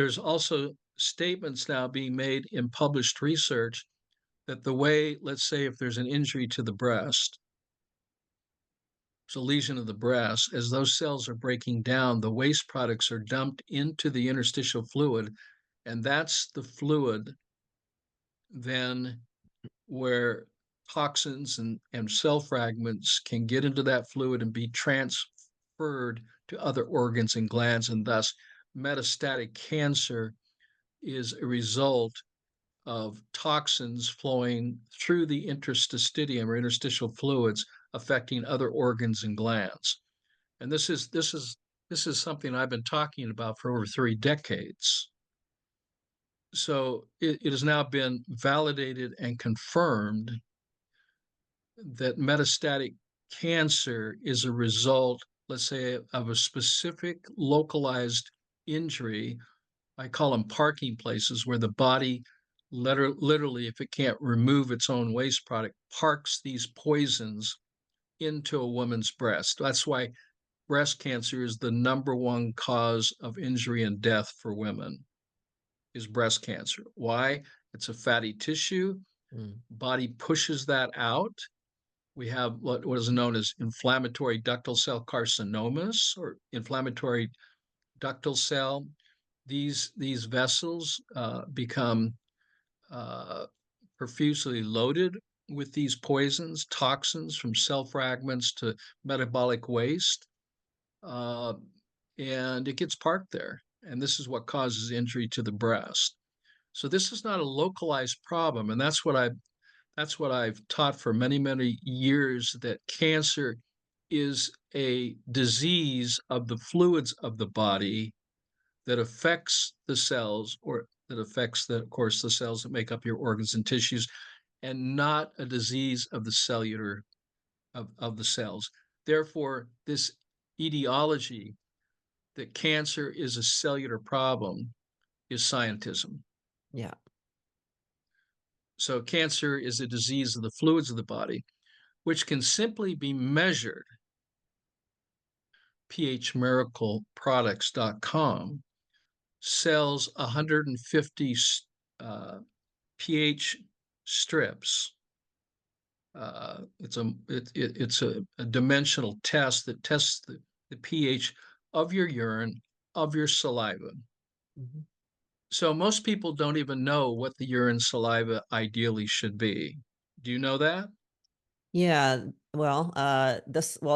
there's also statements now being made in published research that the way, let's say, if there's an injury to the breast, it's a lesion of the breast, as those cells are breaking down, the waste products are dumped into the interstitial fluid, and that's the fluid then where toxins and cell fragments can get into that fluid and be transferred to other organs and glands, and thus metastatic cancer is a result of toxins flowing through the interstitium or interstitial fluids affecting other organs and glands. And this is something I've been talking about for over 3 decades. So it has now been validated and confirmed that metastatic cancer is a result, let's say, of a specific localized injury. I call them parking places, where the body literally, if it can't remove its own waste product, parks these poisons into a woman's breast. That's why breast cancer is the number one cause of injury and death for women, is breast cancer. Why? It's a fatty tissue. Body pushes that out. We have what is known as inflammatory ductal cell carcinomas, or inflammatory ductal cell. These vessels become profusely loaded with these poisons, toxins, from cell fragments to metabolic waste, and it gets parked there. And this is what causes injury to the breast. So this is not a localized problem, and that's what I've taught for many, many years, that cancer is a disease of the fluids of the body that affects the cells, or that affects, of course, the cells that make up your organs and tissues, and not a disease of the cellular, of the cells. Therefore, this etiology that cancer is a cellular problem is scientism. Yeah. So cancer is a disease of the fluids of the body, which can simply be measured. phmiracleproducts.com sells 150 pH strips. It's a dimensional test that tests the pH of your urine, of your saliva. Mm-hmm. So most people don't even know what the urine saliva ideally should be. Do you know that? Yeah. Well,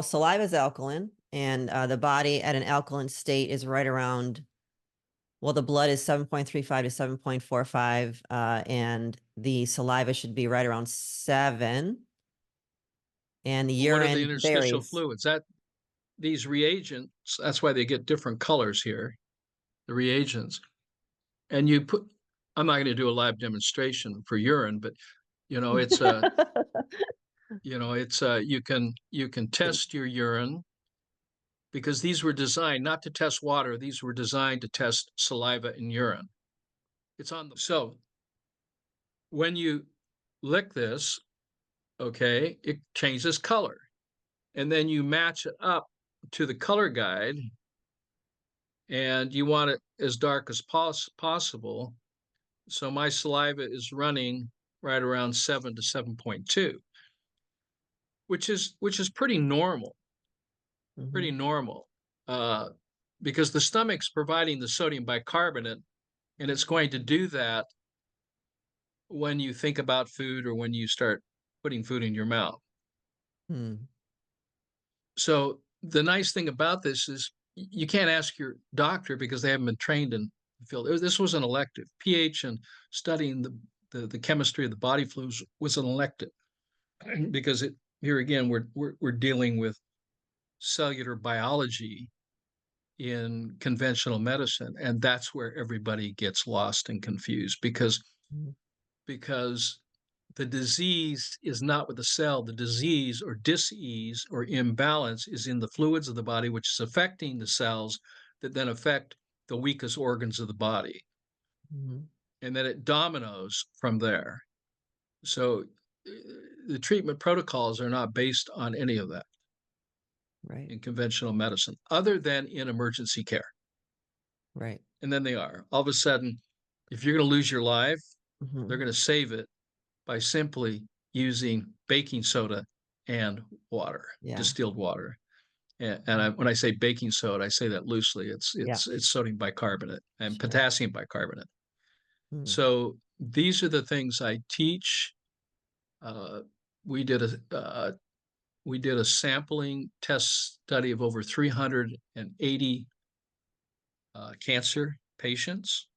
saliva is alkaline, and the body at an alkaline state is right around. Well, the blood is 7.35 to 7.45, and the saliva should be right around 7, and the What are the urine interstitial varies. fluids? These reagents, that's why they get different colors here, the reagents. And I'm not going to do a live demonstration for urine, but it's a, you can test your urine, because these were designed not to test water. These were designed to test saliva and urine. So when you lick this, okay, it changes color. And then you match it up to the color guide, and you want it as dark as possible. So my saliva is running right around 7 to 7.2, which is pretty normal, pretty Mm-hmm. normal, uh, because the stomach's providing the sodium bicarbonate, and it's going to do that when you think about food, or when you start putting food in your mouth. Hmm. So the nice thing about this is you can't ask your doctor, because they haven't been trained in the field. This was an elective. pH and studying the chemistry of the body fluids was an elective, because here again we're dealing with cellular biology in conventional medicine, and that's where everybody gets lost and confused, because the disease is not with the cell. The disease, or dis-ease, or imbalance, is in the fluids of the body, which is affecting the cells that then affect the weakest organs of the body. Mm-hmm. And then it dominoes from there. So the treatment protocols are not based on any of that Right. in conventional medicine, other than in emergency care. Right. and then they are. All of a sudden, if you're going to lose your life, they're Mhm. going to save it by simply using baking soda and water, Yeah. distilled water. And Mm. when I say baking soda, I say that loosely. Yeah. It's sodium bicarbonate and Sure. potassium bicarbonate. Mm. So these are the things I teach. Uh, we did a sampling test study of over 380 cancer patients,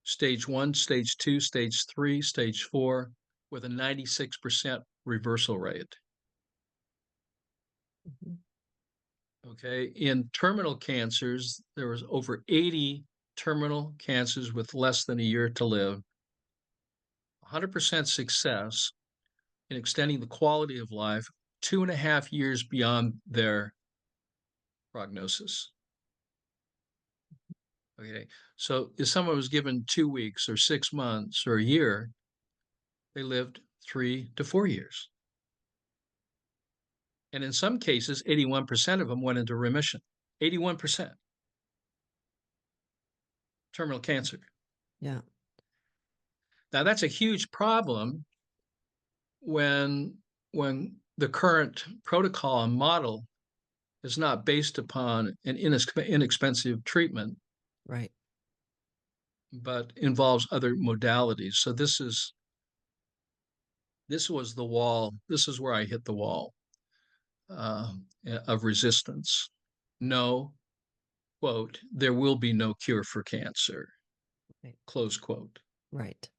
stage one, stage two, stage three, stage four, with a 96% reversal rate. Mhm. Okay. In terminal cancers, there was over 80 terminal cancers with less than a year to live, 100% success in extending the quality of life 2.5 years beyond their prognosis. Okay. So if someone was given 2 weeks or 6 months or a year, they lived 3 to 4 years. And in some cases, 81% of them went into remission. 81% terminal cancer. Yeah. Now that's a huge problem when the current protocol and model is not based upon an inexpensive treatment, Right. but involves other modalities. So this was the wall. This is where I hit the wall uh, of resistance. No, quote, there will be no cure for cancer, Right. close quote. Right.